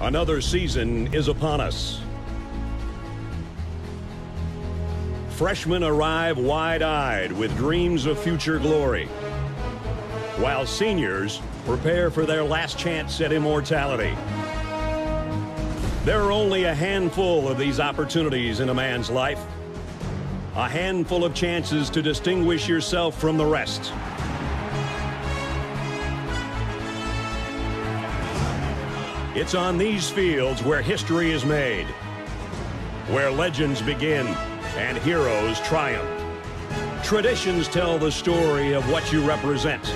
Another season is upon us. Freshmen arrive wide-eyed with dreams of future glory, while seniors prepare for their last chance at immortality. There are only a handful of these opportunities in a man's life, a handful of chances to distinguish yourself from the rest. It's on these fields where history is made, where legends begin and heroes triumph. Traditions tell the story of what you represent,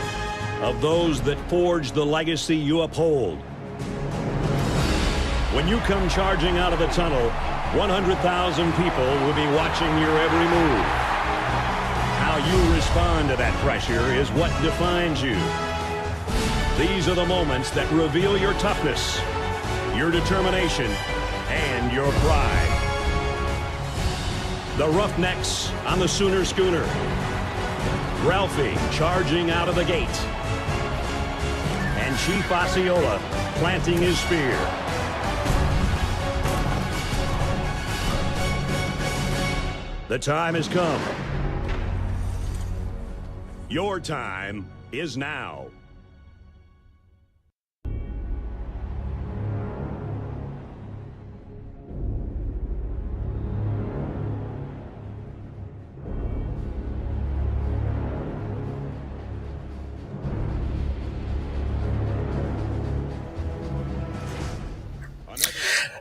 of those that forge the legacy you uphold. When you come charging out of the tunnel, 100,000 people will be watching your every move. How you respond to that pressure is what defines you. These are the moments that reveal your toughness, your determination, and your pride. The Roughnecks on the Sooner Schooner. Ralphie charging out of the gate. And Chief Osceola planting his spear. The time has come. Your time is now.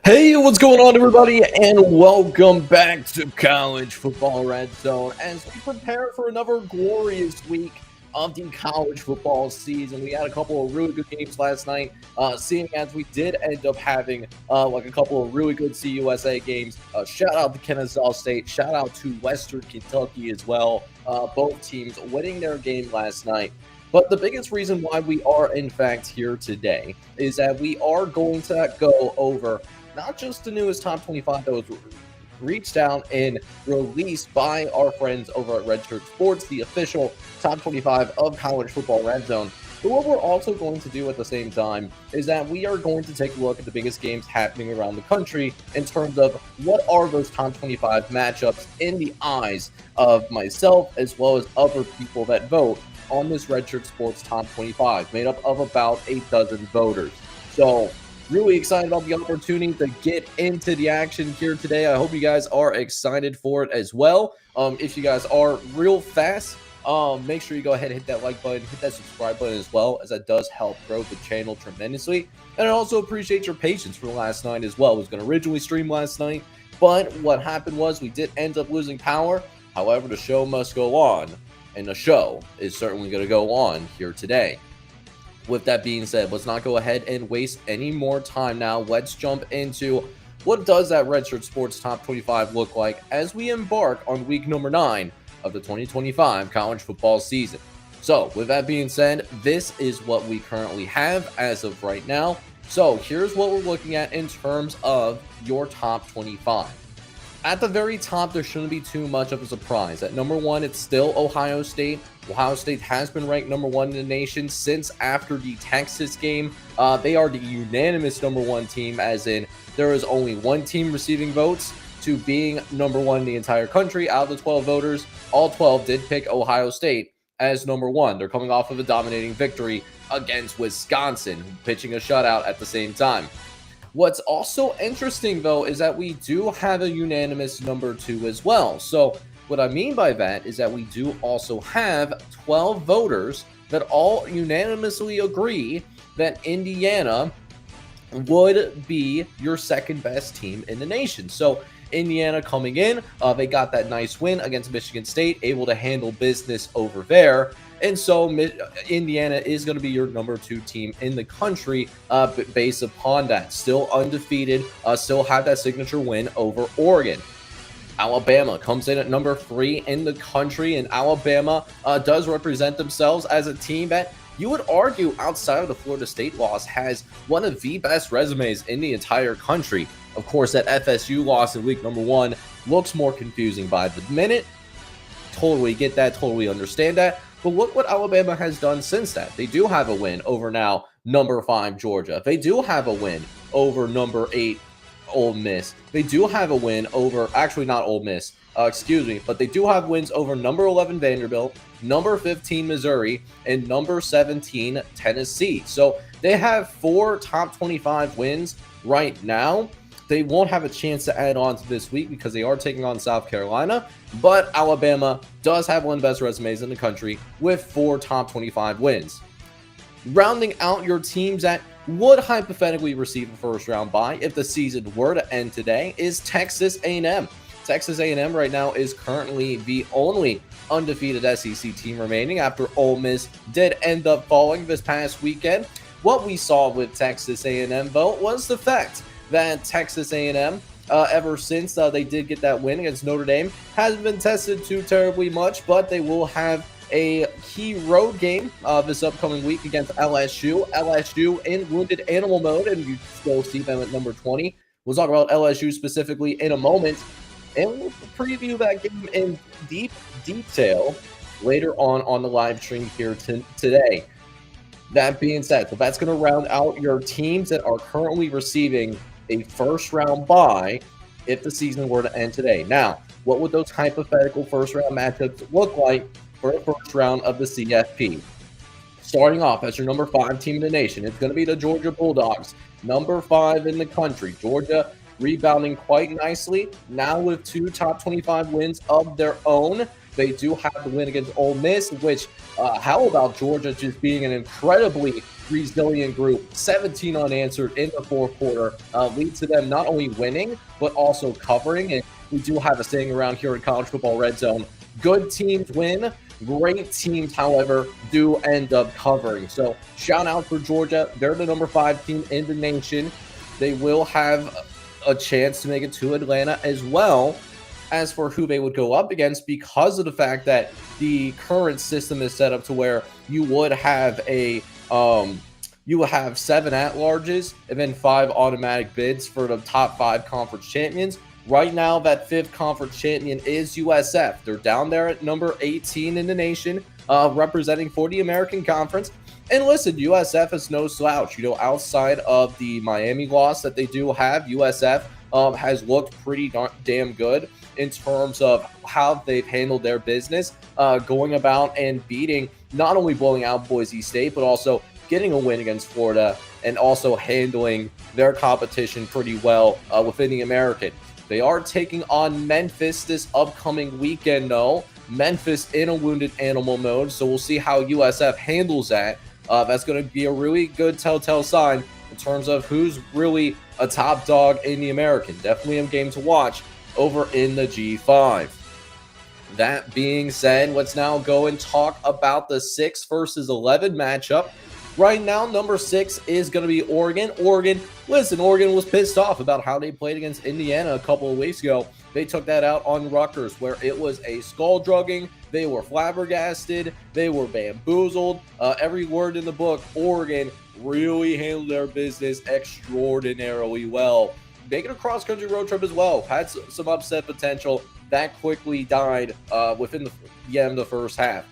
Hey, what's going on, everybody, and welcome back to College Football Red Zone as we prepare for another glorious week of the college football season. We had a couple of really good games last night, seeing as we did end up having a couple of really good CUSA games. Shout out to Kennesaw State, shout out to Western Kentucky as well. Both teams winning their game last night. But the biggest reason why we are, in fact, here today is that we are going to go over not just the newest top 25 that was reached out and released by our friends over at Redshirt Sports, the official top 25 of College Football Red Zone. But what we're also going to do at the same time is that we are going to take a look at the biggest games happening around the country in terms of what are those top 25 matchups in the eyes of myself as well as other people that vote on this Redshirt Sports top 25, made up of about 8 dozen voters. So really excited about the opportunity to get into the action here today. I hope you guys are excited for it as well. If you guys are real fast, make sure you go ahead and hit that like button, hit that subscribe button as well, as that does help grow the channel tremendously. And I also appreciate your patience for last night as well. I was going to originally stream last night, but what happened was we did end up losing power. However, the show must go on, and the show is certainly going to go on here today. With that being said, let's not go ahead and waste any more time now. Let's jump into what does that Redshirt Sports Top 25 look like as we embark on week number 9 of the 2025 college football season. So with that being said, this is what we currently have as of right now. So here's what we're looking at in terms of your top 25. At the very top, there shouldn't be too much of a surprise. At number 1, it's still Ohio State. Ohio State has been ranked number 1 in the nation since after the Texas game. They are the unanimous number 1 team, as in there is only one team receiving votes to being number 1 in the entire country. Out of the 12 voters, all 12 did pick Ohio State as number 1. They're coming off of a dominating victory against Wisconsin, pitching a shutout at the same time. What's also interesting, though, is that we do have a unanimous number 2 as well. So what I mean by that is that we do also have 12 voters that all unanimously agree that Indiana would be your second best team in the nation. So Indiana coming in, they got that nice win against Michigan State, able to handle business over there. And so Indiana is going to be your number 2 team in the country based upon that. Still undefeated, still have that signature win over Oregon. Alabama comes in at number 3 in the country, and Alabama does represent themselves as a team that you would argue, outside of the Florida State loss, has one of the best resumes in the entire country. Of course, that FSU loss in week number 1 looks more confusing by the minute. Totally get that, totally understand that. But look what Alabama has done since that. They do have a win over now number 5 Georgia. They do have a win over number 8 Ole Miss. They do have a win over, actually not Ole Miss, but they do have wins over number 11 Vanderbilt, number 15 Missouri, and number 17 Tennessee. So they have 4 top 25 wins right now. They won't have a chance to add on to this week because they are taking on South Carolina, but Alabama does have one of the best resumes in the country with 4 top 25 wins. Rounding out your teams that would hypothetically receive a first-round bye if the season were to end today is Texas A&M. Texas A&M right now is currently the only undefeated SEC team remaining after Ole Miss did end up falling this past weekend. What we saw with Texas A&M, though, was the fact that Texas A&M, ever since they did get that win against Notre Dame, hasn't been tested too terribly much, but they will have a key road game this upcoming week against LSU. LSU in wounded animal mode, and you still see them at number 20. We'll talk about LSU specifically in a moment, and we'll preview that game in deep detail later on the live stream here today. That being said, so that's going to round out your teams that are currently receiving a first-round bye if the season were to end today. Now, what would those hypothetical first-round matchups look like for the first round of the CFP? Starting off as your number 5 team in the nation, it's going to be the Georgia Bulldogs, number 5 in the country. Georgia rebounding quite nicely, now with 2 top 25 wins of their own. They do have the win against Ole Miss, which, how about Georgia just being an incredibly resilient group, 17 unanswered in the fourth quarter, leads to them not only winning, but also covering. And we do have a saying around here in College Football Red Zone, good teams win, great teams, however, do end up covering. So shout out for Georgia. They're the number 5 team in the nation. They will have a chance to make it to Atlanta as well. As for who they would go up against, because of the fact that the current system is set up to where you would have a 7 at-larges and then 5 automatic bids for the top 5 conference champions. Right now, that 5th conference champion is USF. They're down there at number 18 in the nation, representing for the American Conference. And listen, USF is no slouch. Outside of the Miami loss that they do have, USF has looked pretty damn good in terms of how they've handled their business, going about and beating, not only blowing out Boise State, but also getting a win against Florida and also handling their competition pretty well within the American. They are taking on Memphis this upcoming weekend, though. Memphis in a wounded animal mode, so we'll see how USF handles that. That's going to be a really good telltale sign in terms of who's really a top dog in the American. Definitely a game to watch over in the G5. That being said, let's now go and talk about the 6 versus 11 matchup. Right now, number 6 is going to be Oregon. Oregon was pissed off about how they played against Indiana a couple of weeks ago. They took that out on Rutgers, where it was a skull drugging. They were flabbergasted. They were bamboozled. Every word in the book, Oregon really handled their business extraordinarily well. Making a cross-country road trip as well. Had some upset potential. That quickly died within the end of the first half.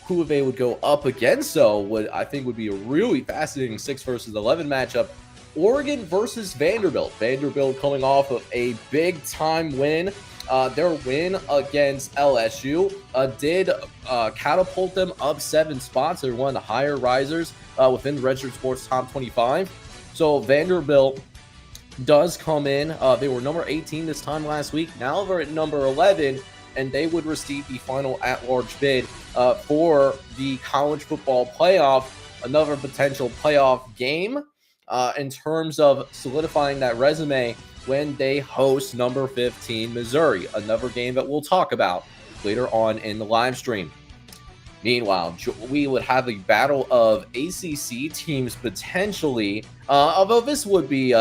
Who they would go up against, though, would be a really fascinating 6 versus 11 matchup. Oregon versus Vanderbilt. Vanderbilt coming off of a big-time win. Their win against LSU did catapult them up 7 spots. They're one of the higher risers within the Redshirt Sports Top 25. So Vanderbilt does come in. They were number 18 this time last week. Now they're at number 11, and they would receive the final at-large bid for the college football playoff, another potential playoff game in terms of solidifying that resume when they host number 15 Missouri, another game that we'll talk about later on in the live stream. Meanwhile, we would have a battle of ACC teams potentially, although this would be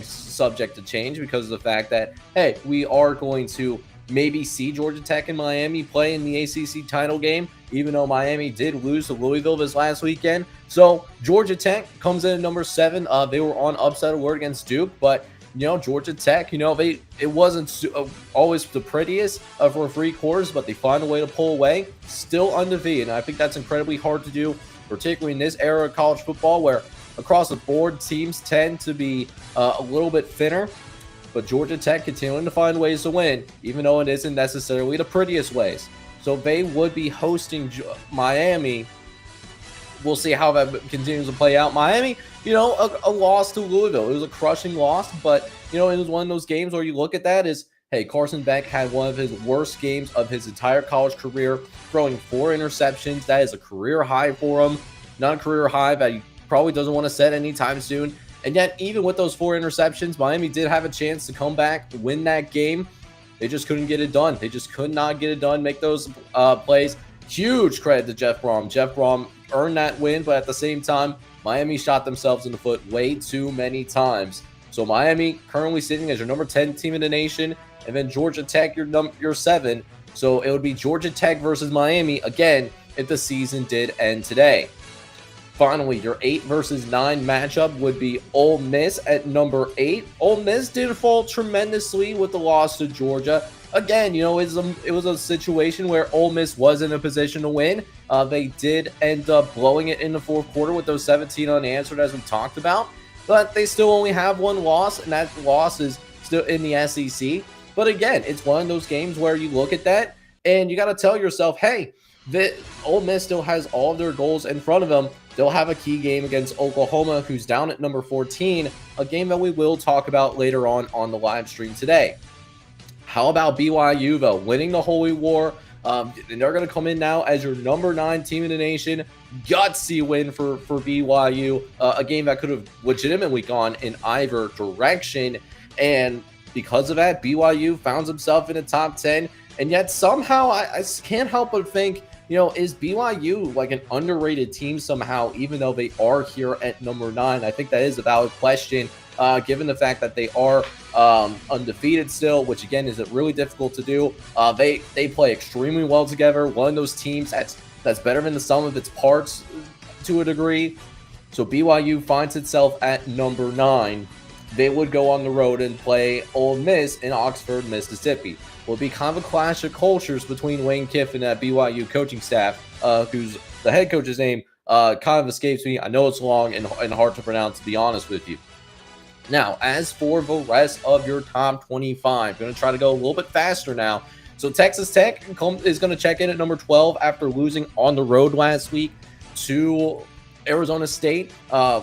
subject to change because of the fact that, hey, we are going to maybe see Georgia Tech and Miami play in the ACC title game, even though Miami did lose to Louisville this last weekend. So Georgia Tech comes in at number 7. They were on upset alert against Duke, but Georgia Tech, it wasn't always the prettiest for 3 quarters, but they find a way to pull away, still undefeated. And I think that's incredibly hard to do, particularly in this era of college football where across the board teams tend to be a little bit thinner. But Georgia Tech continuing to find ways to win, even though it isn't necessarily the prettiest ways. So they would be hosting Miami. We'll see how that continues to play out. Miami, a loss to Louisville. It was a crushing loss, but, it was one of those games where you look at that as, hey, Carson Beck had one of his worst games of his entire college career, throwing 4 interceptions. That is a career high for him. Not a career high that he probably doesn't want to set anytime soon. And yet, even with those 4 interceptions, Miami did have a chance to come back, win that game. They just couldn't get it done. They just could not get it done, make those plays. Huge credit to Jeff Brom. Jeff Brom earned that win, but at the same time, Miami shot themselves in the foot way too many times. So Miami currently sitting as your number 10 team in the nation, and then Georgia Tech, your 7. So it would be Georgia Tech versus Miami again if the season did end today. Finally, your 8 versus 9 matchup would be Ole Miss at number 8. Ole Miss did fall tremendously with the loss to Georgia. Again, it was a situation where Ole Miss was in a position to win. They did end up blowing it in the 4th quarter with those 17 unanswered, as we talked about. But they still only have 1 loss, and that loss is still in the SEC. But again, it's one of those games where you look at that, and you got to tell yourself, hey, Ole Miss still has all of their goals in front of them. They'll have a key game against Oklahoma, who's down at number 14, a game that we will talk about later on the live stream today. How about BYU, though? Winning the Holy War. And they're going to come in now as your number 9 team in the nation. Gutsy win for BYU. A game that could have legitimately gone in either direction. And because of that, BYU found himself in the top 10. And yet somehow I can't help but think, is BYU like an underrated team somehow, even though they are here at number 9? I think that is a valid question, given the fact that they are undefeated still, which again is really difficult to do. They play extremely well together. One of those teams that's better than the sum of its parts to a degree. So BYU finds itself at number 9. They would go on the road and play Ole Miss in Oxford, Mississippi. Will be kind of a clash of cultures between Lane Kiffin and that BYU coaching staff, who's the head coach's name kind of escapes me. I know it's long and hard to pronounce, to be honest with you. Now, as for the rest of your top 25, I'm going to try to go a little bit faster now. So Texas Tech is going to check in at number 12 after losing on the road last week to Arizona State,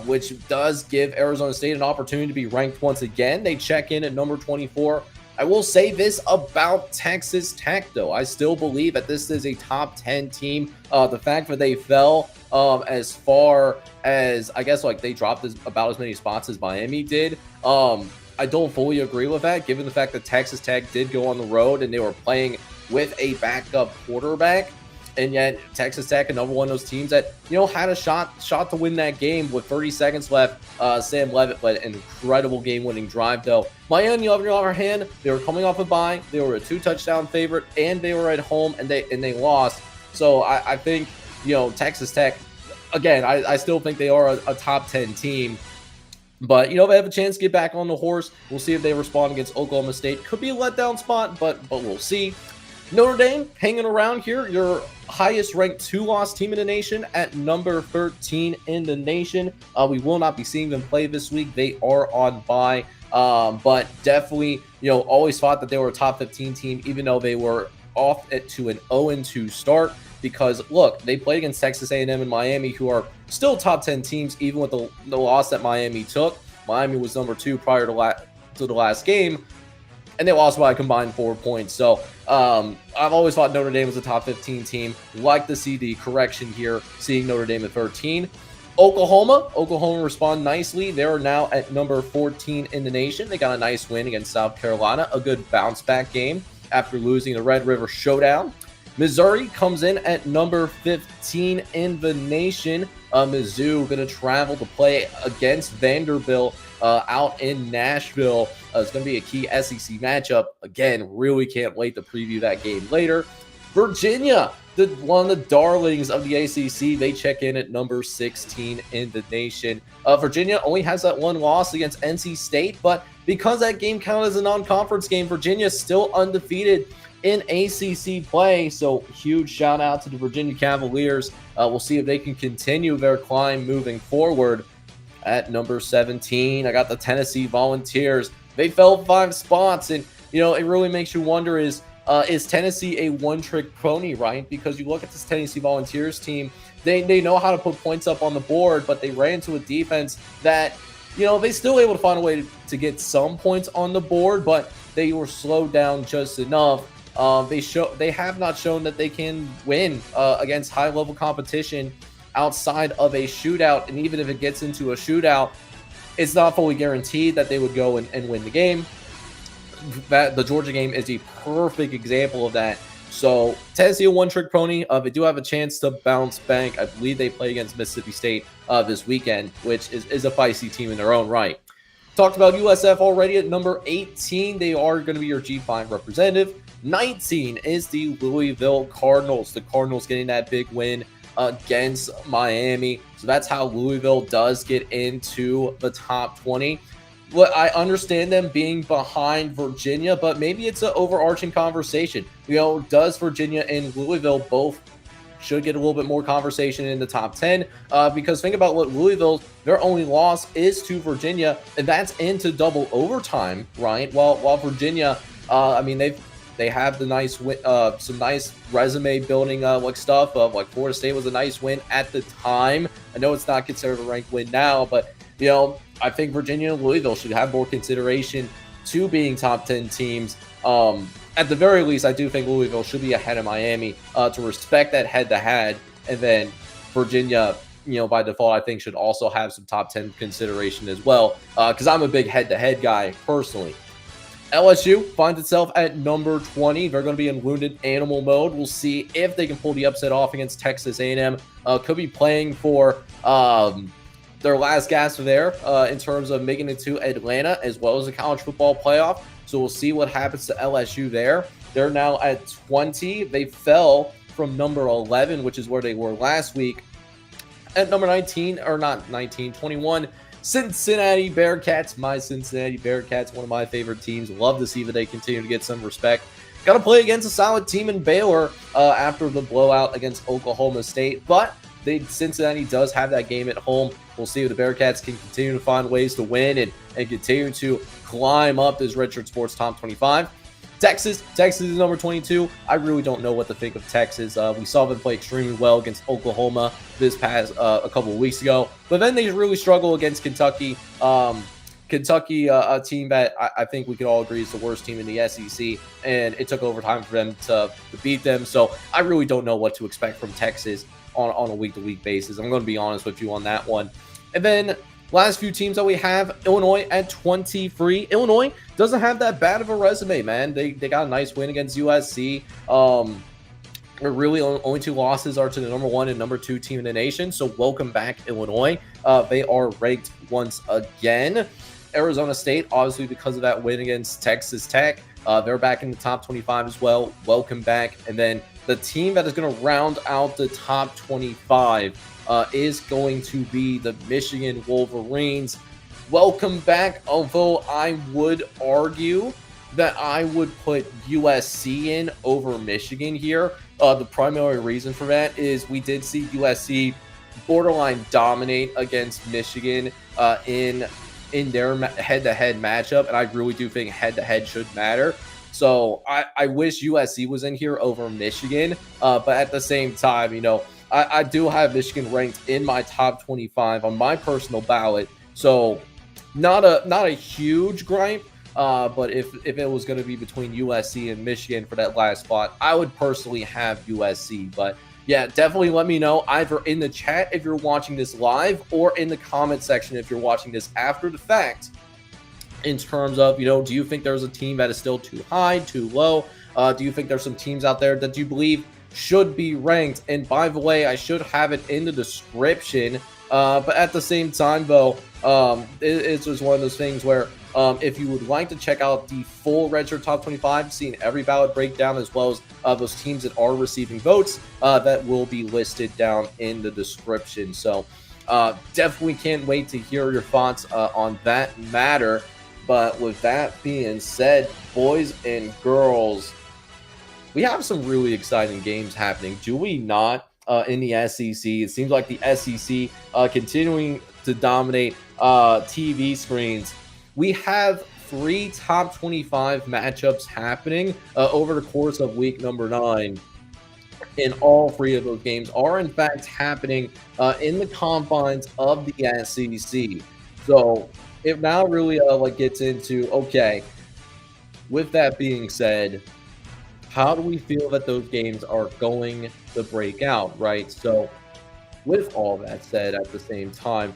which does give Arizona State an opportunity to be ranked once again. They check in at number 24. I will say this about Texas Tech, though. I still believe that this is a top 10 team. The fact that they fell as far as, I guess, like they dropped about as many spots as Miami did. I don't fully agree with that, given the fact that Texas Tech did go on the road and they were playing with a backup quarterback. And yet Texas Tech, another one of those teams that, had a shot to win that game with 30 seconds left. Sam Levitt led an incredible game-winning drive, though. Miami, on the other hand, they were coming off a bye. They were a 2-touchdown favorite, and they were at home, and they lost. So I think, Texas Tech, again, I still think they are a top 10 team. But, they have a chance to get back on the horse. We'll see if they respond against Oklahoma State. Could be a letdown spot, but we'll see. Notre Dame hanging around here, your highest ranked 2-loss team in the nation at number 13 in the nation. We will not be seeing them play this week. They are on bye, but definitely, always thought that they were a top 15 team, even though they were off to an 0-2 start. Because look, they played against Texas A&M and Miami, who are still top 10 teams, even with the loss that Miami took. Miami was number 2 prior to the last game, and they lost by a combined 4 points. So I've always thought Notre Dame was a top 15 team. Like to see the correction here, seeing Notre Dame at 13. Oklahoma respond nicely. They're now at number 14 in the nation. They got a nice win against South Carolina, a good bounce back game after losing the Red River Showdown. Missouri comes in at number 15 in the nation. Mizzou going to travel to play against Vanderbilt out in Nashville. It's going to be a key SEC matchup. Again, really can't wait to preview that game later. Virginia, one of the darlings of the ACC, they check in at number 16 in the nation. Virginia only has that one loss against NC State, but because that game counted as a non-conference game. Virginia still undefeated in ACC play, so huge shout out to the Virginia Cavaliers. We'll see if they can continue their climb moving forward. At number 17, I got the Tennessee Volunteers. They fell 5 spots, and it really makes you wonder, is Tennessee a one-trick pony, right? Because you look at this Tennessee Volunteers team, they know how to put points up on the board, but they ran into a defense that, they still able to find a way to get some points on the board, but they were slowed down just enough. They have not shown that they can win against high-level competition outside of a shootout, and even if it gets into a shootout, it's not fully guaranteed that they would go and win the game. The Georgia game is a perfect example of that. So Tennessee, a one-trick pony. They do have a chance to bounce back. I believe they play against Mississippi State this weekend, which is a feisty team in their own right. Talked about USF already at number 18. They are going to be your G5 representative. 19 is the Louisville Cardinals. The Cardinals getting that big win against Miami. So that's how Louisville does get into the top 20. Well, I understand them being behind Virginia, but maybe it's an overarching conversation. Does Virginia and Louisville both should get a little bit more conversation in the top 10? Because think about what their only loss is to Virginia, and that's into double overtime, right? While Virginia, they have the nice win, some nice resume building stuff. Florida State was a nice win at the time. I know it's not considered a ranked win now, but I think Virginia and Louisville should have more consideration to being top 10 teams. At the very least, I do think Louisville should be ahead of Miami to respect that head-to-head, and then Virginia, by default, I think should also have some top 10 consideration as well, because I'm a big head-to-head guy personally. LSU finds itself at number 20. They're going to be in wounded animal mode. We'll see if they can pull the upset off against Texas A&M. Could be playing for their last gasp there in terms of making it to Atlanta as well as the college football playoff. So we'll see what happens to LSU there. They're now at 20. They fell from number 11, which is where they were last week. At number 21, Cincinnati Bearcats. My Cincinnati Bearcats, one of my favorite teams. Love to see that they continue to get some respect. Got to play against a solid team in Baylor after the blowout against Oklahoma State. But Cincinnati does have that game at home. We'll see if the Bearcats can continue to find ways to win and continue to climb up this Redshirt Sports Top 25. Texas is number 22. I really don't know what to think of Texas. We saw them play extremely well against Oklahoma this past a couple of weeks ago, but then they really struggle against Kentucky. Kentucky, a team that I think we could all agree is the worst team in the SEC, and it took overtime for them to beat them. So I really don't know what to expect from Texas on a week-to-week basis. I'm going to be honest with you on that one. And then last few teams that we have, Illinois at 23. Illinois doesn't have that bad of a resume, man. They got a nice win against USC. Really, only 2 losses are to the number 1 and number 2 team in the nation. So welcome back, Illinois. They are ranked once again. Arizona State, obviously because of that win against Texas Tech, they're back in the top 25 as well. Welcome back. And then the team that is going to round out the top 25 is going to be the Michigan Wolverines. Welcome back, although I would argue that I would put USC in over Michigan here. The primary reason for that is we did see USC borderline dominate against Michigan in their head-to-head matchup, and I really do think head-to-head should matter. So I wish USC was in here over Michigan, but at the same time, I do have Michigan ranked in my top 25 on my personal ballot. So not a huge gripe, but if it was going to be between USC and Michigan for that last spot, I would personally have USC. But yeah, definitely let me know either in the chat if you're watching this live or in the comment section if you're watching this after the fact, in terms of, do you think there's a team that is still too high, too low? Do you think there's some teams out there that you believe should be ranked? And by the way, I should have it in the description. But at the same time, though, it's just one of those things where if you would like to check out the full Redshirt Top 25, seeing every ballot breakdown as well as those teams that are receiving votes, that will be listed down in the description. So definitely can't wait to hear your thoughts on that matter. But with that being said, boys and girls, we have some really exciting games happening, do we not? In the SEC, it seems like the SEC continuing to dominate TV screens. We have 3 top 25 matchups happening over the course of week number 9. And all 3 of those games are in fact happening in the confines of the SEC. So it now really gets into, okay, with that being said, how do we feel that those games are going to break out, right? So with all that said, at the same time,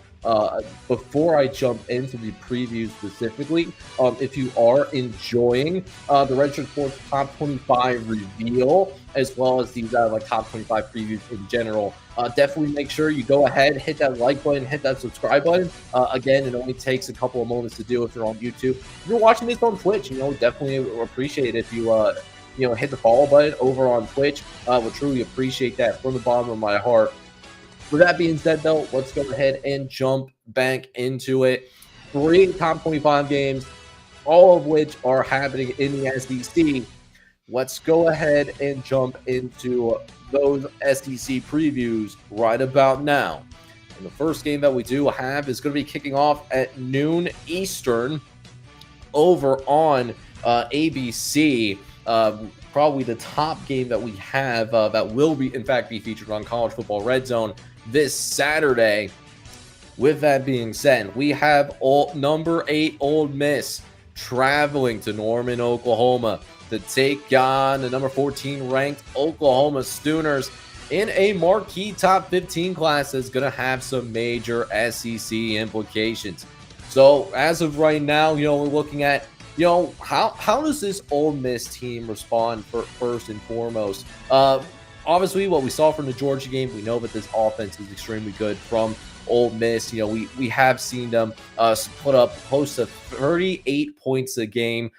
before I jump into the preview specifically, if you are enjoying the Redshirt Sports Top 25 reveal, as well as these top 25 previews in general, definitely make sure you go ahead, hit that like button, hit that subscribe button. Again, it only takes a couple of moments to do if you're on YouTube. If you're watching this on Twitch, definitely appreciate it if you hit the follow button over on Twitch. Would truly appreciate that from the bottom of my heart. With that being said, though, let's go ahead and jump back into it. 3 top 25 games, all of which are happening in the SEC. Let's go ahead and jump into those SEC previews right about now. And the first game that we do have is going to be kicking off at noon Eastern over on ABC. Probably the top game that we have that will be, in fact, be featured on College Football Red Zone this Saturday. With that being said, we have number 8 Ole Miss traveling to Norman, Oklahoma to take on the number 14 ranked Oklahoma Sooners in a marquee top 15 class that's going to have some major SEC implications. So as of right now, we're looking at how does this Ole Miss team respond first and foremost? Obviously, what we saw from the Georgia game, we know that this offense is extremely good from Ole Miss. We have seen them put up close to 38 points a game.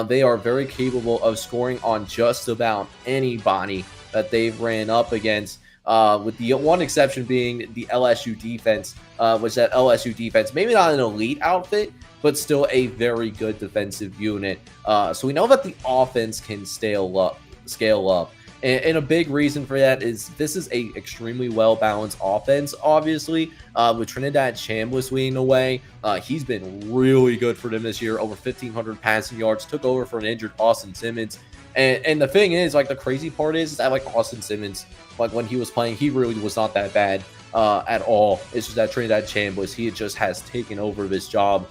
They are very capable of scoring on just about anybody that they've ran up against, with the one exception being the LSU defense, which that LSU defense, maybe not an elite outfit, but still a very good defensive unit. So we know that the offense can scale up. And a big reason for that is this is a extremely well-balanced offense, obviously, with Trinidad Chambliss leading the way. He's been really good for them this year, over 1,500 passing yards, took over for an injured Austin Simmons. And the thing is, the crazy part is that, Austin Simmons, when he was playing, he really was not that bad at all. It's just that Trinidad Chambliss, he just has taken over this job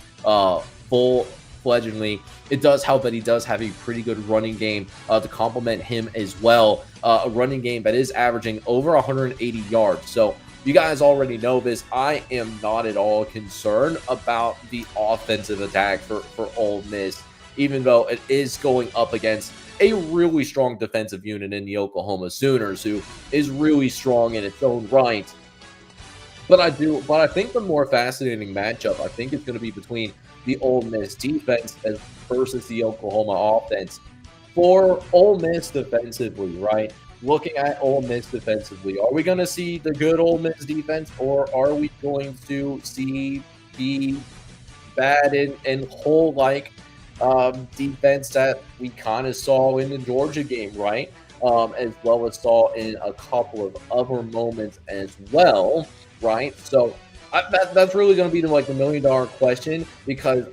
full-fledgedly. It does help that he does have a pretty good running game to complement him as well. A running game that is averaging over 180 yards. So you guys already know this. I am not at all concerned about the offensive attack for Ole Miss, even though it is going up against a really strong defensive unit in the Oklahoma Sooners, who is really strong in its own right. But I think the more fascinating matchup, I think, is going to be between the Ole Miss defense versus the Oklahoma offense. For Ole Miss defensively, right? Looking at Ole Miss defensively, are we going to see the good Ole Miss defense, or are we going to see the bad and whole-like defense that we kind of saw in the Georgia game, right? As well as saw in a couple of other moments as well, right? So that's really going to be the $1 million question, because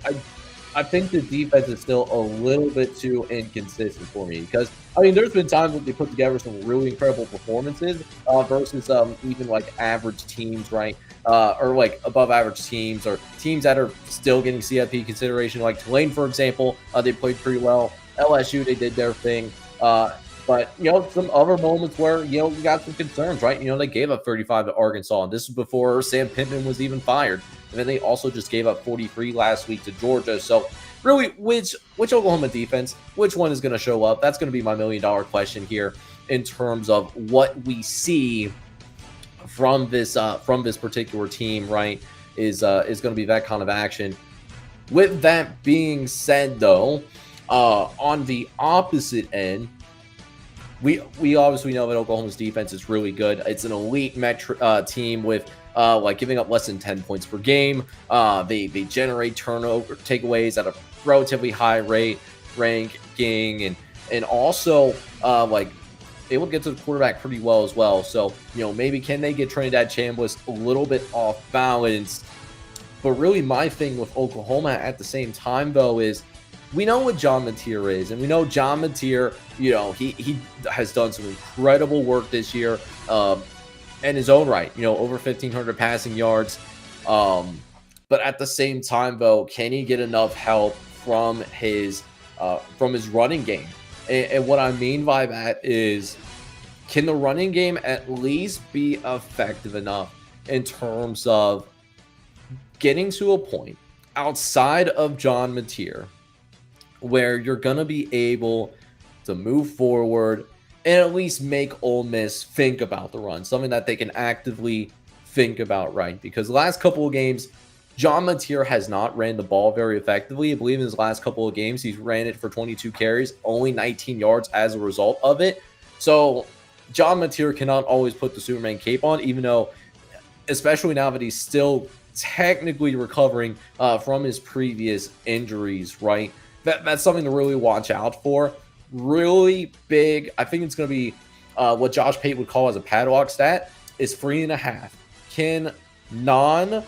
I think the defense is still a little bit too inconsistent for me. Because there's been times that they put together some really incredible performances versus even average teams, right? Or above average teams, or teams that are still getting CFP consideration, like Tulane, for example. They played pretty well. LSU, they did their thing. But, some other moments where, we got some concerns, right? They gave up 35 to Arkansas, and this was before Sam Pittman was even fired. And then they also just gave up 43 last week to Georgia. So, really, which Oklahoma defense, which one is going to show up? That's going to be my $1 million question here in terms of what we see from this particular team, right? Is going to be that kind of action. With that being said, though, on the opposite end, we obviously know that Oklahoma's defense is really good. It's an elite team with like giving up less than 10 points per game. They generate turnover takeaways at a relatively high ranking, and also like able to get to the quarterback pretty well as well. So, maybe can they get Trinidad Chambliss a little bit off balance? But really, my thing with Oklahoma at the same time, though, is we know what John Mateer is, and we know John Mateer, he has done some incredible work this year in his own right, over 1,500 passing yards. But at the same time, though, can he get enough help from his running game? And what I mean by that is, can the running game at least be effective enough in terms of getting to a point outside of John Mateer where you're going to be able to move forward and at least make Ole Miss think about the run, something that they can actively think about, right? Because the last couple of games, John Mateer has not ran the ball very effectively. I believe in his last couple of games, he's ran it for 22 carries, only 19 yards as a result of it. So John Mateer cannot always put the Superman cape on, even though, especially now that he's still technically recovering from his previous injuries, right? That's something to really watch out for. Really big, I think it's going to be what Josh Pate would call as a padlock stat, is 3.5. Can non-John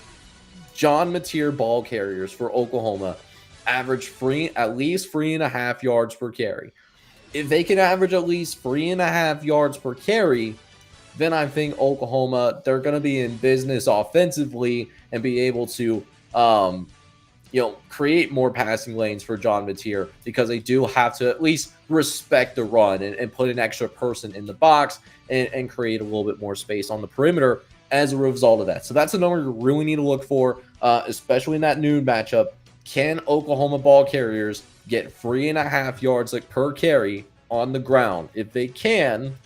Mateer ball carriers for Oklahoma average at least 3.5 yards per carry? If they can average at least 3.5 yards per carry, then I think Oklahoma, they're going to be in business offensively and be able to, create more passing lanes for John Mateer, because they do have to at least respect the run and put an extra person in the box and create a little bit more space on the perimeter as a result of that. So that's a number you really need to look for, especially in that noon matchup. Can Oklahoma ball carriers get 3.5 yards per carry on the ground? If they can,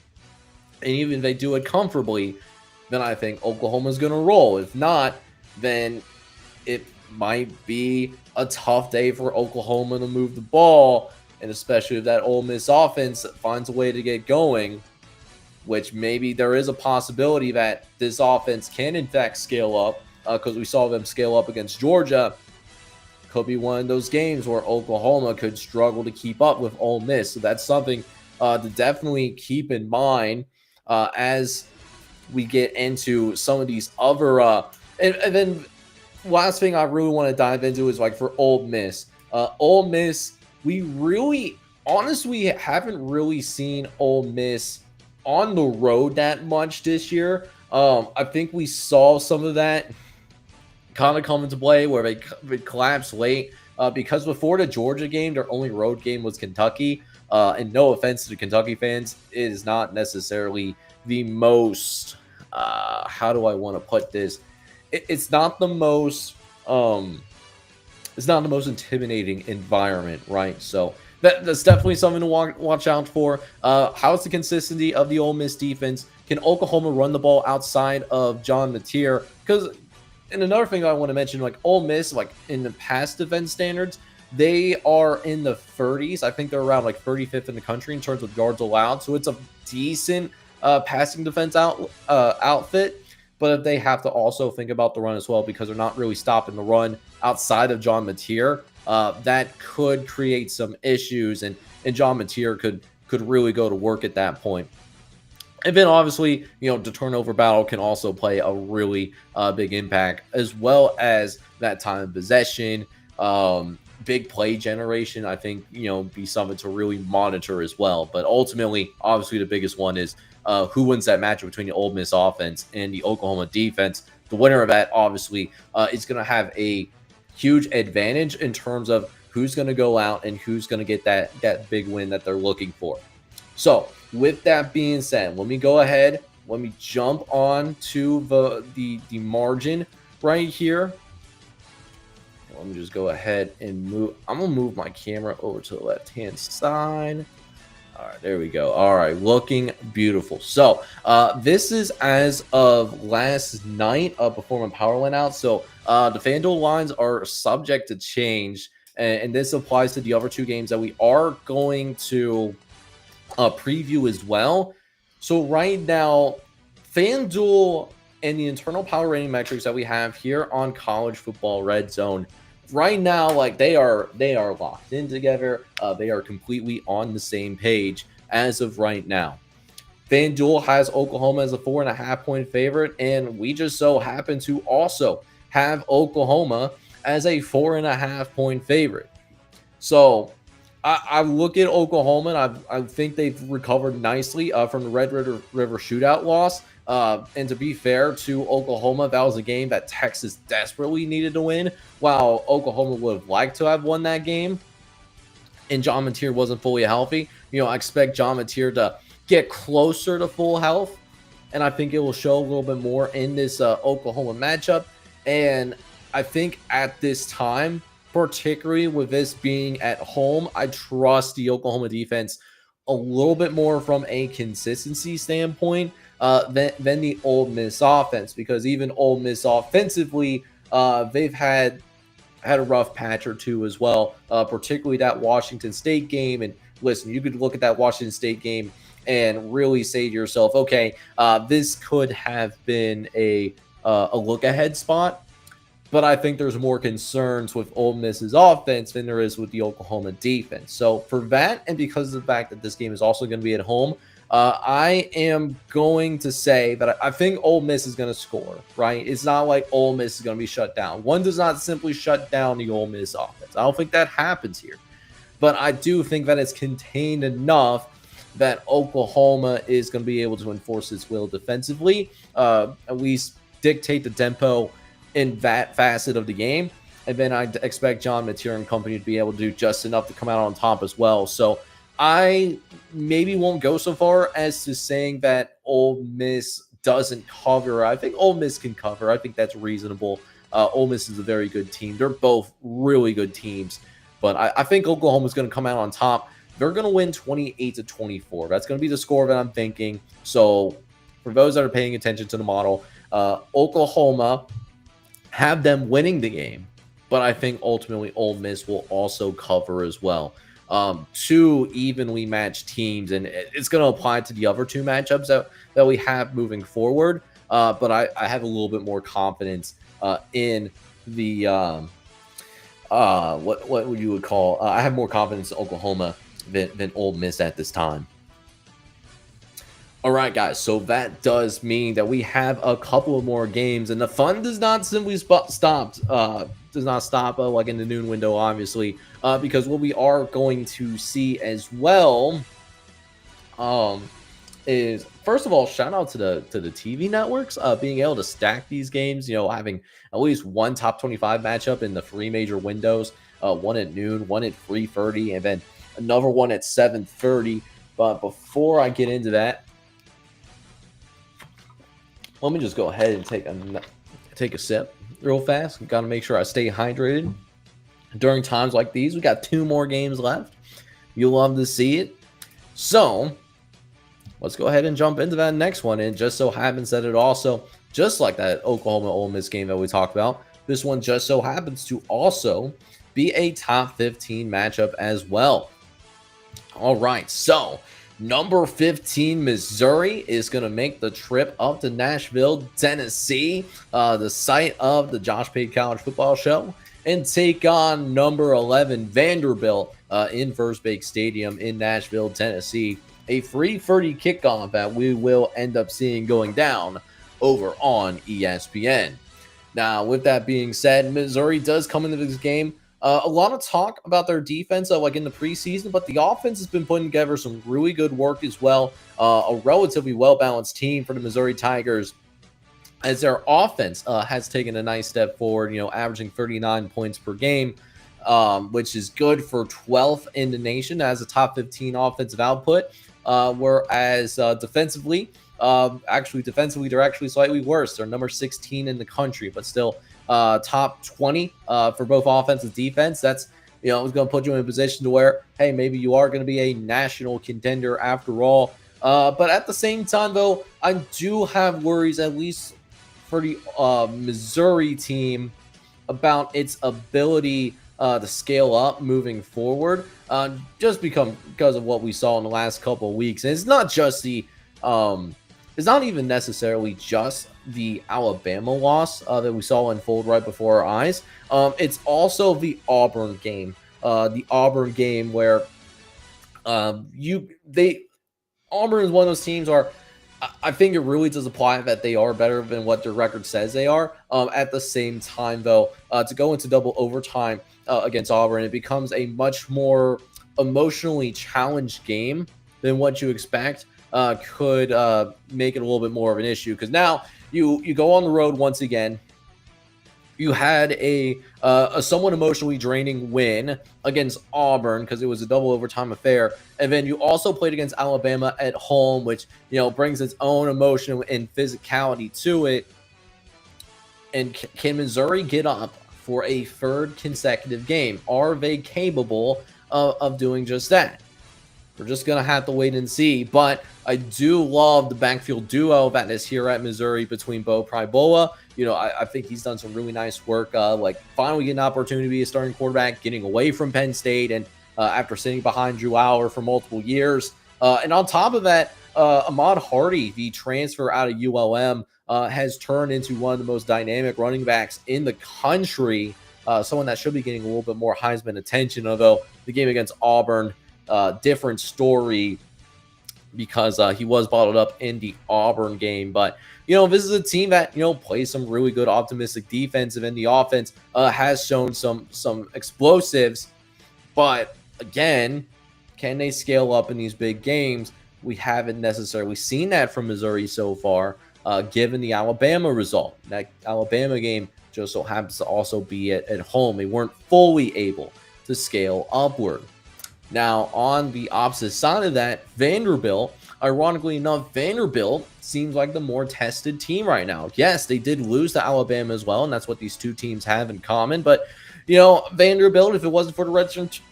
and even if they do it comfortably, then I think Oklahoma's going to roll. If not, then it might be a tough day for Oklahoma to move the ball, and especially if that Ole Miss offense finds a way to get going, which maybe there is a possibility that this offense can in fact scale up, because we saw them scale up against Georgia. Could be one of those games where Oklahoma could struggle to keep up with Ole Miss. So that's something to definitely keep in mind as we get into some of these other and then last thing I really want to dive into is like for Ole Miss. Ole Miss, we really honestly haven't really seen Ole Miss on the road that much this year. I think we saw some of that kind of come into play where they collapsed late because before the Georgia game, their only road game was Kentucky. And no offense to the Kentucky fans, it is not necessarily the most, how do I want to put this? It's not the most intimidating environment, right? So that's definitely something to watch out for. How's the consistency of the Ole Miss defense? Can Oklahoma run the ball outside of John Mateer? And another thing I want to mention, like Ole Miss, like in the pass defense standards, they are in the 30s. I think they're around like 35th in the country in terms of yards allowed. So it's a decent passing defense outfit. But if they have to also think about the run as well, because they're not really stopping the run outside of John Mateer, that could create some issues, and John Mateer could really go to work at that point. And then obviously, the turnover battle can also play a really big impact, as well as that time of possession, big play generation. I think, be something to really monitor as well. But ultimately, obviously, the biggest one is who wins that matchup between the Ole Miss offense and the Oklahoma defense. The winner of that, obviously, is going to have a huge advantage in terms of who's going to go out and who's going to get that big win that they're looking for. So with that being said, let me go ahead. Let me jump on to the margin right here. Let me just go ahead and move. I'm going to move my camera over to the left-hand side. All right, there we go. All right, looking beautiful. So this is as of last night before my power went out. So the FanDuel lines are subject to change, and this applies to the other two games that we are going to preview as well. So right now, FanDuel and the internal power rating metrics that we have here on College Football Red Zone right now, like they are locked in together. They are completely on the same page as of right now. FanDuel has Oklahoma as a 4.5-point favorite, and we just so happen to also have Oklahoma as a 4.5-point favorite. So I look at Oklahoma, and I think they've recovered nicely from the Red River shootout loss. And to be fair to Oklahoma, that was a game that Texas desperately needed to win, while Oklahoma would have liked to have won that game. And John Mateer wasn't fully healthy. I expect John Mateer to get closer to full health, and I think it will show a little bit more in this Oklahoma matchup. And I think at this time, particularly with this being at home, I trust the Oklahoma defense a little bit more from a consistency standpoint than the Ole Miss offense, because even Ole Miss offensively, they've had a rough patch or two as well, particularly that Washington State game. And listen, you could look at that Washington State game and really say to yourself, okay, this could have been a look-ahead spot. But I think there's more concerns with Ole Miss's offense than there is with the Oklahoma defense. So for that, and because of the fact that this game is also going to be at home, I am going to say that I think Ole Miss is going to score, right? It's not like Ole Miss is going to be shut down. One does not simply shut down the Ole Miss offense. I don't think that happens here. But I do think that it's contained enough that Oklahoma is going to be able to enforce its will defensively, at least dictate the tempo in that facet of the game. And then I expect John Mateer and company to be able to do just enough to come out on top as well. So I maybe won't go so far as to saying that Ole Miss doesn't cover. I think Ole Miss can cover. I think that's reasonable. Ole Miss is a very good team. They're both really good teams. But I think Oklahoma is going to come out on top. They're going to win 28-24. That's going to be the score that I'm thinking. So for those that are paying attention to the model, Oklahoma have them winning the game, but I think ultimately Ole Miss will also cover as well. Two evenly matched teams, and it's going to apply to the other two matchups that we have moving forward. But I have a little bit more confidence in the what would you would call? I have more confidence in Oklahoma than Ole Miss at this time. All right, guys, so that does mean that we have a couple of more games, and the fun does not simply stop like in the noon window, obviously, because what we are going to see as well is, first of all, shout out to the TV networks being able to stack these games, having at least one top 25 matchup in the three major windows, one at noon, one at 3:30, and then another one at 7:30. But before I get into that, let me just go ahead and take a sip real fast. Got to make sure I stay hydrated during times like these. We got two more games left. You'll love to see it. So let's go ahead and jump into that next one. And just so happens that it also, just like that Oklahoma Ole Miss game that we talked about, this one just so happens to also be a top 15 matchup as well. All right, so number 15, Missouri, is going to make the trip up to Nashville, Tennessee, the site of the Josh Pate College Football Show, and take on number 11, Vanderbilt, in First Bank Stadium in Nashville, Tennessee. A 3:30 kickoff that we will end up seeing going down over on ESPN. Now, with that being said, Missouri does come into this game. A lot of talk about their defense, like in the preseason, but the offense has been putting together some really good work as well. A relatively well-balanced team for the Missouri Tigers, as their offense has taken a nice step forward, averaging 39 points per game, which is good for 12th in the nation as a top 15 offensive output. Whereas defensively, they're actually slightly worse. They're number 16 in the country, but still top 20 for both offense and defense. That's, it's going to put you in a position to where, hey, maybe you are going to be a national contender after all. But at the same time, though, I do have worries, at least for the Missouri team, about its ability to scale up moving forward, just because of what we saw in the last couple of weeks. And it's not just it's not even necessarily just the Alabama loss that we saw unfold right before our eyes. It's also the Auburn game. The Auburn game where Auburn is one of those teams where I think it really does apply that they are better than what their record says they are. At the same time, though, to go into double overtime against Auburn, it becomes a much more emotionally challenged game than what you expect. Could make it a little bit more of an issue because now you go on the road once again. You had a somewhat emotionally draining win against Auburn because it was a double overtime affair, and then you also played against Alabama at home, which brings its own emotion and physicality to it. And can Missouri get up for a third consecutive game? Are they capable of doing just that? We're just going to have to wait and see. But I do love the backfield duo that is here at Missouri between Bo Pribola. I think he's done some really nice work, like finally getting an opportunity to be a starting quarterback, getting away from Penn State, and after sitting behind Drew Allar for multiple years. And on top of that, Ahmad Hardy, the transfer out of ULM, has turned into one of the most dynamic running backs in the country, someone that should be getting a little bit more Heisman attention, although the game against Auburn, different story because he was bottled up in the Auburn game. But, this is a team that, plays some really good optimistic defensive, and the offense has shown some explosives. But again, can they scale up in these big games? We haven't necessarily seen that from Missouri so far, given the Alabama result. That Alabama game just so happens to also be at home. They weren't fully able to scale upward. Now, on the opposite side of that, Vanderbilt, ironically enough, Vanderbilt seems like the more tested team right now. Yes, they did lose to Alabama as well, and that's what these two teams have in common. But, Vanderbilt, if it wasn't for the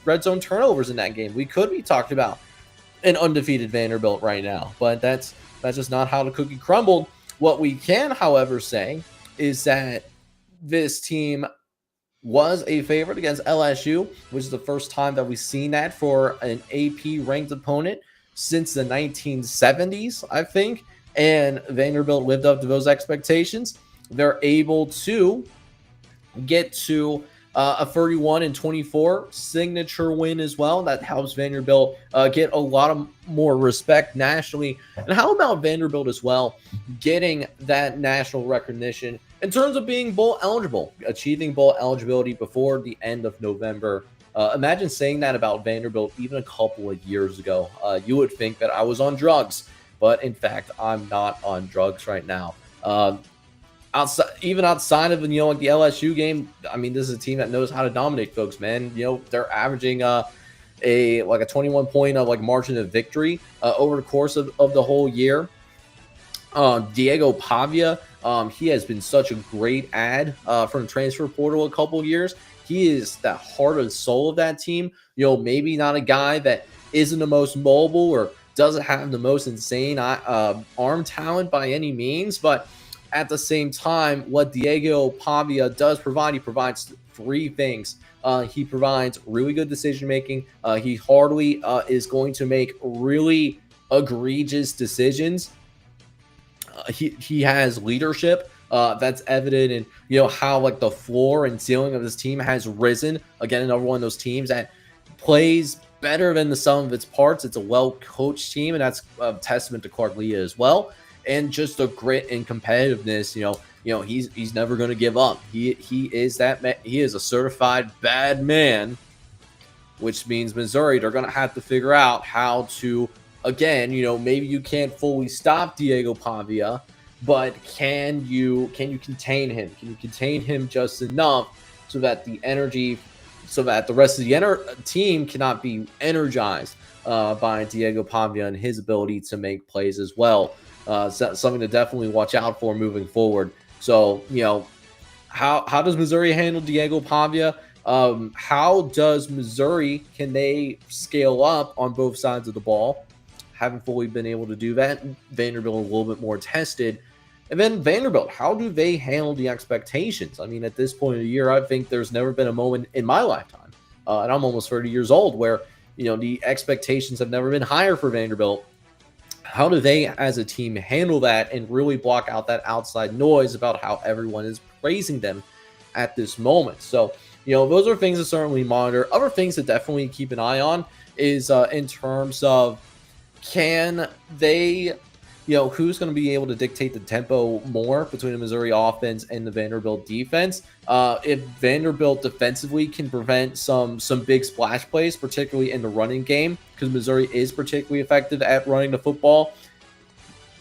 red zone turnovers in that game, we could be talking about an undefeated Vanderbilt right now. But that's just not how the cookie crumbled. What we can, however, say is that this team was a favorite against LSU, which is the first time that we've seen that for an AP-ranked opponent since the 1970s, I think. And Vanderbilt lived up to those expectations. They're able to get to a 31-24 signature win as well. That helps Vanderbilt get a lot of more respect nationally. And how about Vanderbilt as well, getting that national recognition in terms of being bowl eligible, achieving bowl eligibility before the end of November? Imagine saying that about Vanderbilt even a couple of years ago. You would think that I was on drugs, but in fact, I'm not on drugs right now. Outside of like the LSU game, I mean, this is a team that knows how to dominate folks, man. They're averaging a 21 point of margin of victory over the course of the whole year. Diego Pavia, he has been such a great add from the transfer portal a couple of years. He is the heart and soul of that team. Maybe not a guy that isn't the most mobile or doesn't have the most insane arm talent by any means, but at the same time, what Diego Pavia does provide, he provides three things. He provides really good decision making. He hardly is going to make really egregious decisions. He has leadership that's evident in how the floor and ceiling of this team has risen. Again, another one of those teams that plays better than the sum of its parts. It's a well-coached team, and that's a testament to Clark Lea as well. And just the grit and competitiveness, he's never going to give up. He is that he is a certified bad man, which means Missouri, they're going to have to figure out how to, again, maybe you can't fully stop Diego Pavia, but can you contain him? Can you contain him just enough so that the rest of the team cannot be energized by Diego Pavia and his ability to make plays as well? Something to definitely watch out for moving forward. So, how does Missouri handle Diego Pavia? How does Missouri, can they scale up on both sides of the ball? Haven't fully been able to do that. Vanderbilt a little bit more tested. And then Vanderbilt, how do they handle the expectations? I mean, at this point of the year, I think there's never been a moment in my lifetime, and I'm almost 30 years old, where, the expectations have never been higher for Vanderbilt. how do they as a team handle that and really block out that outside noise about how everyone is praising them at this moment? So, those are things to certainly monitor. Other things to definitely keep an eye on is in terms of, can they, who's going to be able to dictate the tempo more between the Missouri offense and the Vanderbilt defense? If Vanderbilt defensively can prevent some big splash plays, particularly in the running game, because Missouri is particularly effective at running the football,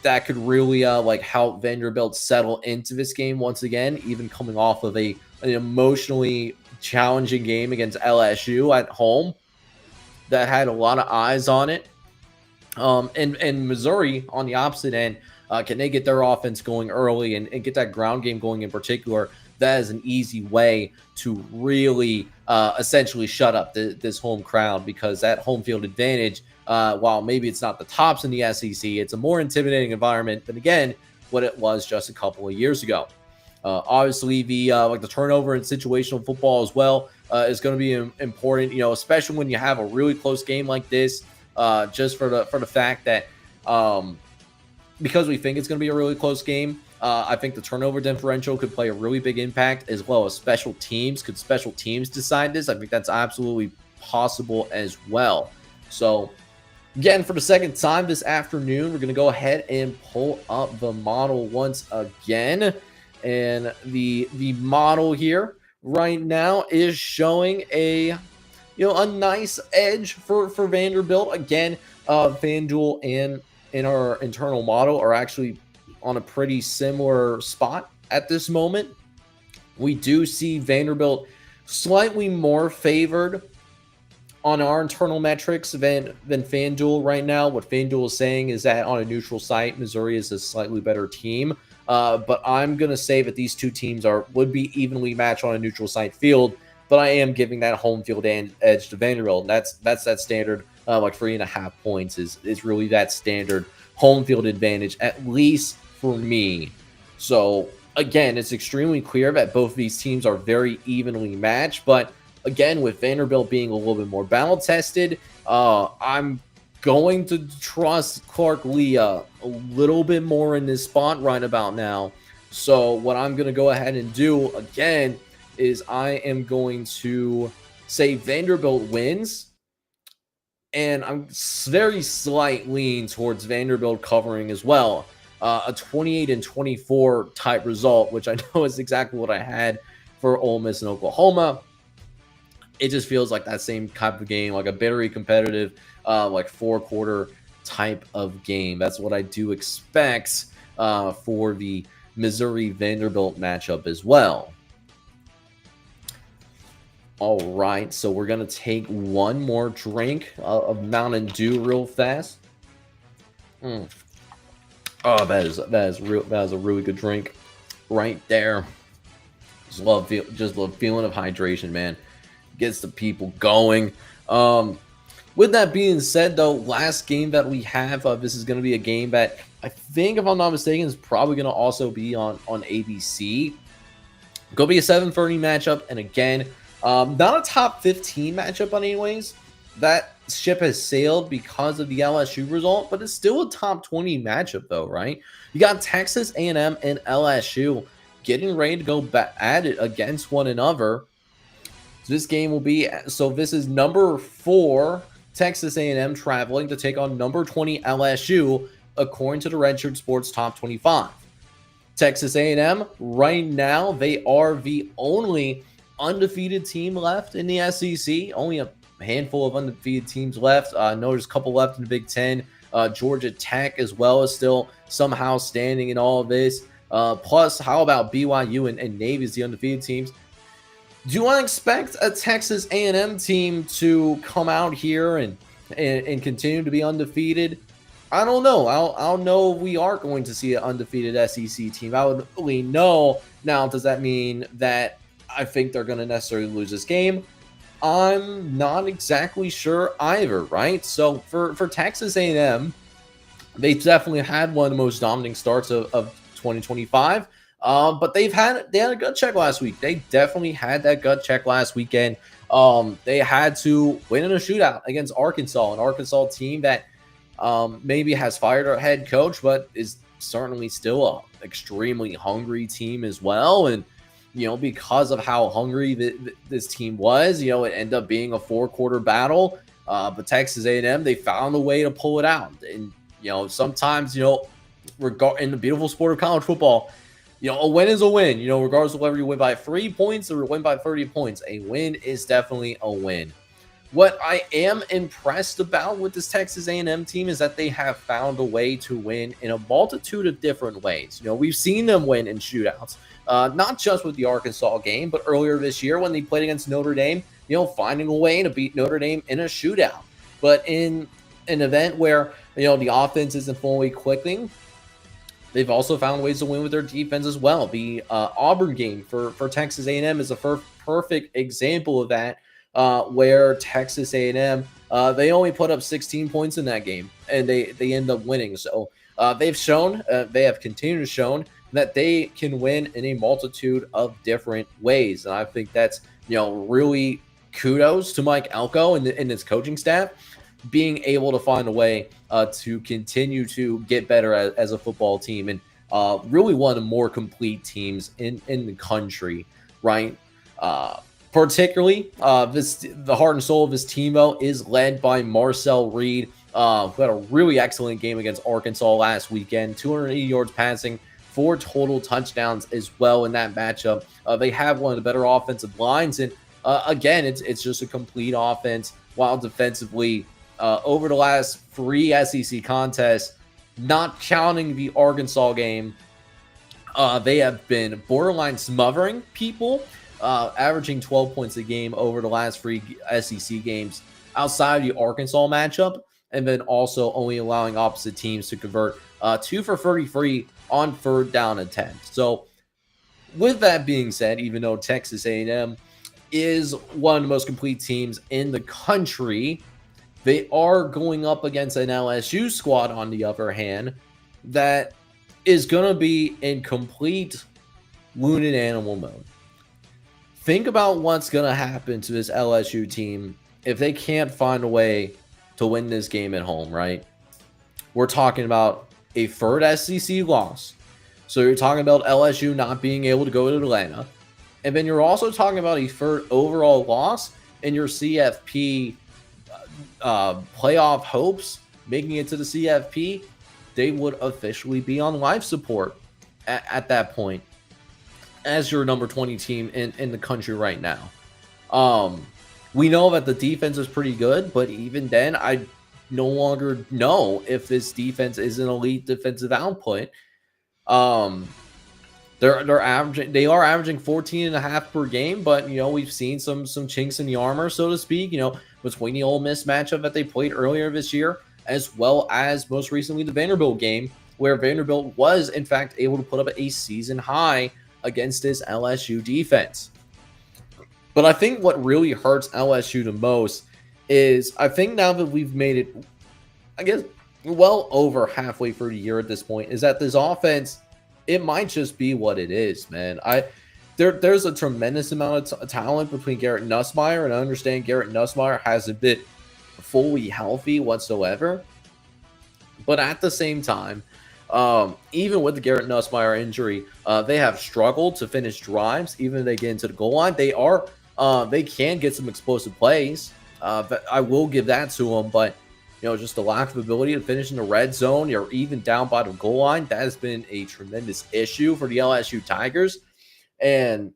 that could really help Vanderbilt settle into this game once again, even coming off of an emotionally challenging game against LSU at home that had a lot of eyes on it. And Missouri on the opposite end, can they get their offense going early and get that ground game going in particular? That is an easy way to really essentially shut up this home crowd, because that home field advantage, while maybe it's not the tops in the SEC, it's a more intimidating environment than, again, what it was just a couple of years ago. Obviously, the turnover in situational football as well is going to be important, especially when you have a really close game like this. Just for the fact that because we think it's going to be a really close game, I think the turnover differential could play a really big impact, as well as special teams. Could special teams decide this? I think that's absolutely possible as well. So, again, for the second time this afternoon, we're going to go ahead and pull up the model once again. And the model here right now is showing a nice edge for Vanderbilt. Again, FanDuel and in our internal model are actually on a pretty similar spot at this moment. We do see Vanderbilt slightly more favored on our internal metrics than FanDuel right now. What FanDuel is saying is that on a neutral site, Missouri is a slightly better team. But I'm going to say that these two teams would be evenly matched on a neutral site field. But I am giving that home field edge to Vanderbilt. And that's that standard, 3.5 points is really that standard home field advantage, at least for me. So, again, it's extremely clear that both of these teams are very evenly matched. But, again, with Vanderbilt being a little bit more battle-tested, I'm going to trust Clark Leah a little bit more in this spot right about now. So, what I'm going to go ahead and do, again, is I am going to say Vanderbilt wins, and I'm very slight lean towards Vanderbilt covering as well. A 28-24 type result, which I know is exactly what I had for Ole Miss and Oklahoma. It just feels like that same type of game, like a very competitive, four-quarter type of game. That's what I do expect for the Missouri-Vanderbilt matchup as well. All right, so we're going to take one more drink of Mountain Dew real fast. Oh, that is a really good drink right there. Just love feeling of hydration, man. Gets the people going. With that being said, though, last game that we have, this is going to be a game that I think, if I'm not mistaken, is probably going to also be on ABC. Going to be a 7:30 matchup, and again, not a top 15 matchup anyways. That ship has sailed because of the LSU result, but it's still a top 20 matchup though, right? You got Texas A&M and LSU getting ready to go at it against one another. So this game will be, this is number 4 Texas A&M traveling to take on number 20 LSU according to the Redshirt Sports Top 25. Texas A&M right now, they are the only undefeated team left in the SEC. Only a handful of undefeated teams left. No, there's a couple left in the Big Ten. Georgia Tech as well is still somehow standing in all of this. Plus, how about BYU and Navy as the undefeated teams? Do I expect a Texas A&M team to come out here and continue to be undefeated? I don't know. I'll know if we are going to see an undefeated SEC team. I would really know. Now, does that mean that I think they're going to necessarily lose this game? I'm not exactly sure either, right? So for Texas A&M, they definitely had one of the most dominating starts of 2025. But they had a gut check last week. They definitely had that gut check last weekend. They had to win in a shootout against Arkansas, an Arkansas team that Maybe has fired our head coach, but is certainly still a extremely hungry team as well. And because of how hungry this team was, it ended up being a 4-quarter battle. But Texas A&M, they found a way to pull it out. And sometimes in the beautiful sport of college football, a win is a win. Regardless of whether you win by 3 points or win by 30 points, a win is definitely a win. What I am impressed about with this Texas A&M team is that they have found a way to win in a multitude of different ways. We've seen them win in shootouts, not just with the Arkansas game, but earlier this year when they played against Notre Dame, finding a way to beat Notre Dame in a shootout. But in an event where, the offense isn't fully clicking, they've also found ways to win with their defense as well. The Auburn game for Texas A&M is a perfect example of that. Where Texas A&M, they only put up 16 points in that game, and they end up winning. So they have continued to show that they can win in a multitude of different ways. And I think that's, really kudos to Mike Elko and his coaching staff, being able to find a way to continue to get better as a football team, and really one of the more complete teams in the country, right? Particularly, the heart and soul of this team, though, is led by Marcel Reed, who had a really excellent game against Arkansas last weekend. 280 yards passing, 4 total touchdowns as well in that matchup. They have one of the better offensive lines, and again, it's just a complete offense. While defensively, over the last 3 SEC contests, not counting the Arkansas game, they have been borderline smothering people. Averaging 12 points a game over the last 3 SEC games outside of the Arkansas matchup, and then also only allowing opposite teams to convert 2 for 33 on 3rd down and 10. So with that being said, even though Texas A&M is one of the most complete teams in the country, they are going up against an LSU squad, on the other hand, that is going to be in complete wounded animal mode. Think about what's going to happen to this LSU team if they can't find a way to win this game at home, right? We're talking about a 3rd SEC loss. So you're talking about LSU not being able to go to Atlanta. And then you're also talking about a 3rd overall loss in your CFP playoff hopes, making it to the CFP. They would officially be on life support at that point, as your number 20 team in the country right now. We know that the defense is pretty good, but even then, I no longer know if this defense is an elite defensive output. They are averaging 14.5 per game, but we've seen some chinks in the armor, so to speak, between the Ole Miss matchup that they played earlier this year, as well as most recently the Vanderbilt game, where Vanderbilt was in fact able to put up a season high against this LSU defense. But I think what really hurts LSU the most is, I think now that we've made it, I guess, well over halfway through the year at this point, is that this offense, it might just be what it is, man. There's a tremendous amount of talent between Garrett Nussmeier, and I understand Garrett Nussmeier hasn't been fully healthy whatsoever. But at the same time, even with the Garrett Nussmeier injury, they have struggled to finish drives. Even if they get into the goal line, they can get some explosive plays. I will give that to them, but just the lack of ability to finish in the red zone, or even down by the goal line, that has been a tremendous issue for the LSU Tigers. And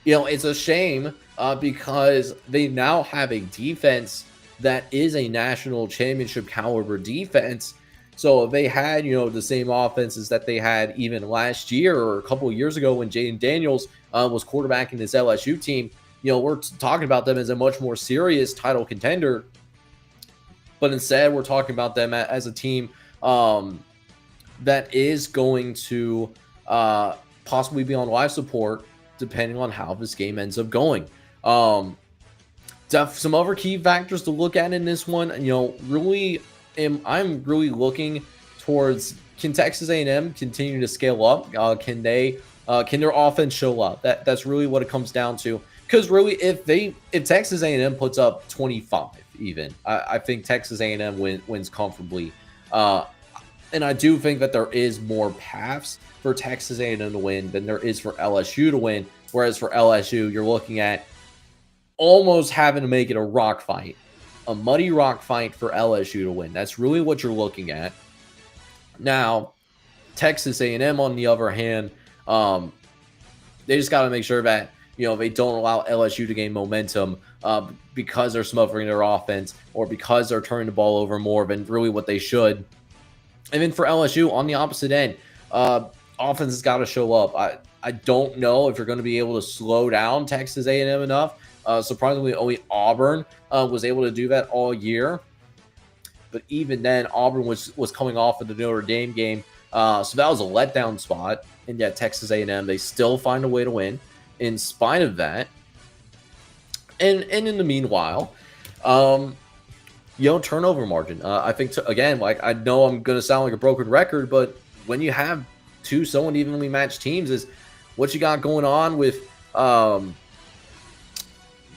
it's a shame because they now have a defense that is a national championship caliber defense. So if they had, the same offenses that they had even last year or a couple of years ago when Jaden Daniels was quarterbacking this LSU team, we're talking about them as a much more serious title contender. But instead, we're talking about them as a team that is going to possibly be on life support, depending on how this game ends up going. Some other key factors to look at in this one, I'm really looking towards, can Texas A&M continue to scale up? Can they Can their offense show up? That's really what it comes down to. Because really, if Texas A&M puts up 25, even I think Texas A&M wins comfortably. And I do think that there is more paths for Texas A&M to win than there is for LSU to win. Whereas for LSU, you're looking at almost having to make it a rock fight, a muddy rock fight for LSU to win. That's really what you're looking at. Now, Texas A&M, on the other hand, they just got to make sure that they don't allow LSU to gain momentum because they're smothering their offense or because they're turning the ball over more than really what they should. And then for LSU, on the opposite end, offense has got to show up. I don't know if you're going to be able to slow down Texas A&M enough. Surprisingly, only Auburn was able to do that all year. But even then, Auburn was coming off of the Notre Dame game. So that was a letdown spot. And yet Texas A&M, they still find a way to win in spite of that. And in the meanwhile, turnover margin. I think, again, I know I'm going to sound like a broken record, but when you have two somewhat evenly matched teams, is what you got going on with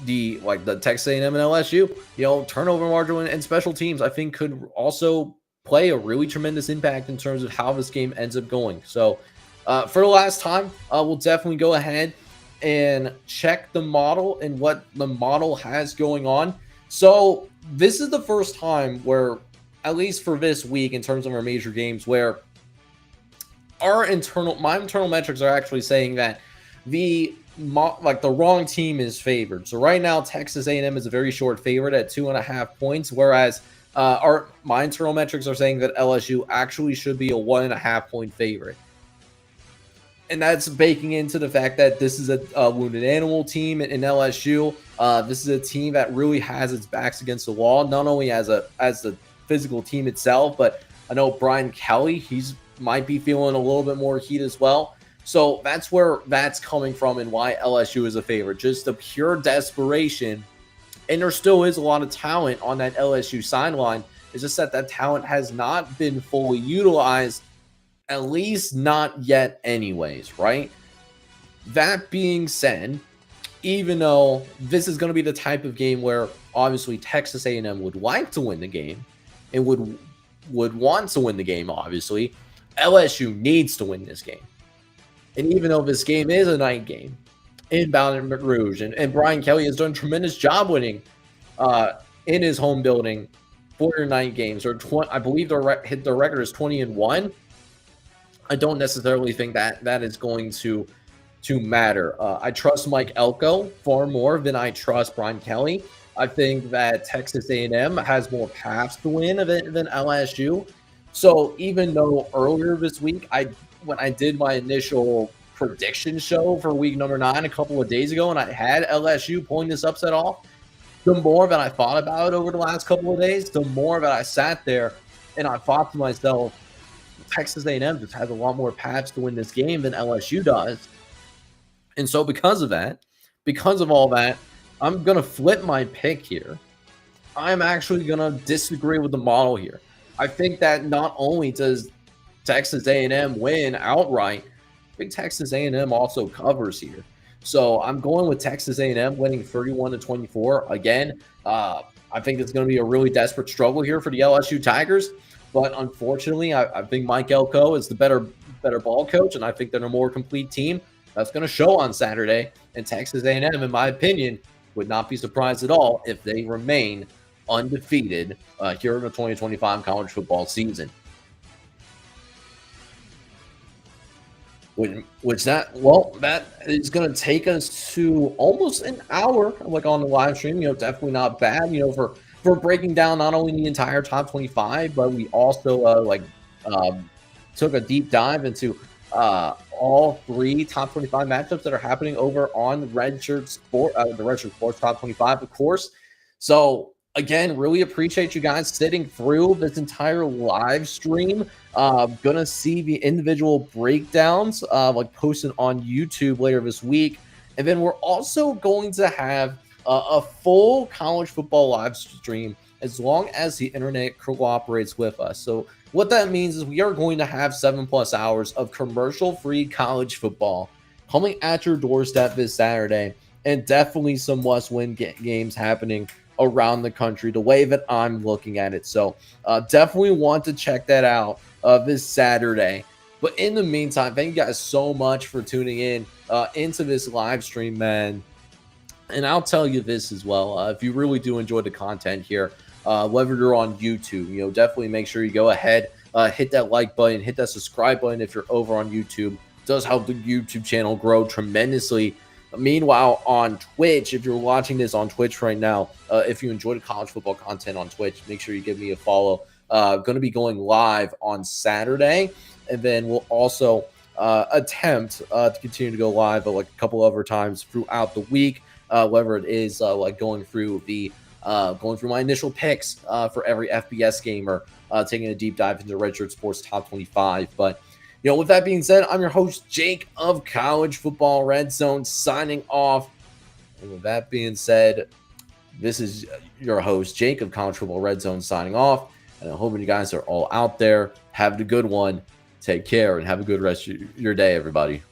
the Texas A&M and LSU. Turnover margin and special teams, I think, could also play a really tremendous impact in terms of how this game ends up going. So for the last time, we'll definitely go ahead and check the model and what the model has going on. So this is the first time where, at least for this week, in terms of our major games, where my internal metrics are actually saying that the wrong team is favored. So right now, Texas A&M is a very short favorite at 2.5 points, whereas my internal metrics are saying that LSU actually should be a 1.5 point favorite. And that's baking into the fact that this is a wounded animal team in LSU. This is a team that really has its backs against the wall, not only as the physical team itself, but I know Brian Kelly, he's might be feeling a little bit more heat as well. So that's where that's coming from and why LSU is a favorite. Just the pure desperation. And there still is a lot of talent on that LSU sideline. It's just that talent has not been fully utilized, at least not yet anyways, right? That being said, even though this is going to be the type of game where obviously Texas A&M would like to win the game and would want to win the game, obviously, LSU needs to win this game. And even though this game is a night game, inbound in Baton Rouge, and Brian Kelly has done a tremendous job winning in his home building for your night games. I believe their record is 20-1. I don't necessarily think that is going to matter. I trust Mike Elko far more than I trust Brian Kelly. I think that Texas A&M has more paths to win than LSU. So even though earlier this week, when I did my initial prediction show for week number 9 a couple of days ago, and I had LSU pulling this upset off, the more that I thought about it over the last couple of days, the more that I sat there and I thought to myself, Texas A&M just has a lot more paths to win this game than LSU does. And so because of all that, I'm going to flip my pick here. I'm actually going to disagree with the model here. I think that not only does Texas A&M win outright, I think Texas A&M also covers here. So I'm going with Texas A&M winning 31-24. Again, I think it's going to be a really desperate struggle here for the LSU Tigers. But unfortunately, I think Mike Elko is the better ball coach, and I think they're a more complete team. That's going to show on Saturday. And Texas A&M, in my opinion, would not be surprised at all if they remain undefeated here in the 2025 college football season. That is going to take us to almost an hour, on the live stream. Definitely not bad. For breaking down not only the entire top 25, but we also took a deep dive into all 3 top 25 matchups that are happening over on the Redshirt Sports top 25, of course. So again, really appreciate you guys sitting through this entire live stream. Gonna see the individual breakdowns posted on YouTube later this week. And then we're also going to have a full college football live stream as long as the internet cooperates with us. So what that means is we are going to have 7+ hours of commercial-free college football coming at your doorstep this Saturday, and definitely some must-win games happening around the country, the way that I'm looking at it. So definitely want to check that out this Saturday. But in the meantime, thank you guys so much for tuning in into this live stream, man. And I'll tell you this as well. If you really do enjoy the content here, whether you're on YouTube, definitely make sure you go ahead, hit that like button, hit that subscribe button if you're over on YouTube. It does help the YouTube channel grow tremendously. Meanwhile, on Twitch, if you're watching this on Twitch right now, if you enjoy the college football content on Twitch, make sure you give me a follow. Going to be going live on Saturday, and then we'll also attempt to continue to go live like a couple other times throughout the week. Whether it is like going through my initial picks for every FBS gamer, taking a deep dive into Redshirt Sports Top 25. But with that being said, I'm your host Jake of College Football Red Zone signing off. And with that being said, this is your host Jake of College Football Red Zone signing off. And I'm hoping you guys are all out there. Have a good one. Take care and have a good rest of your day, everybody.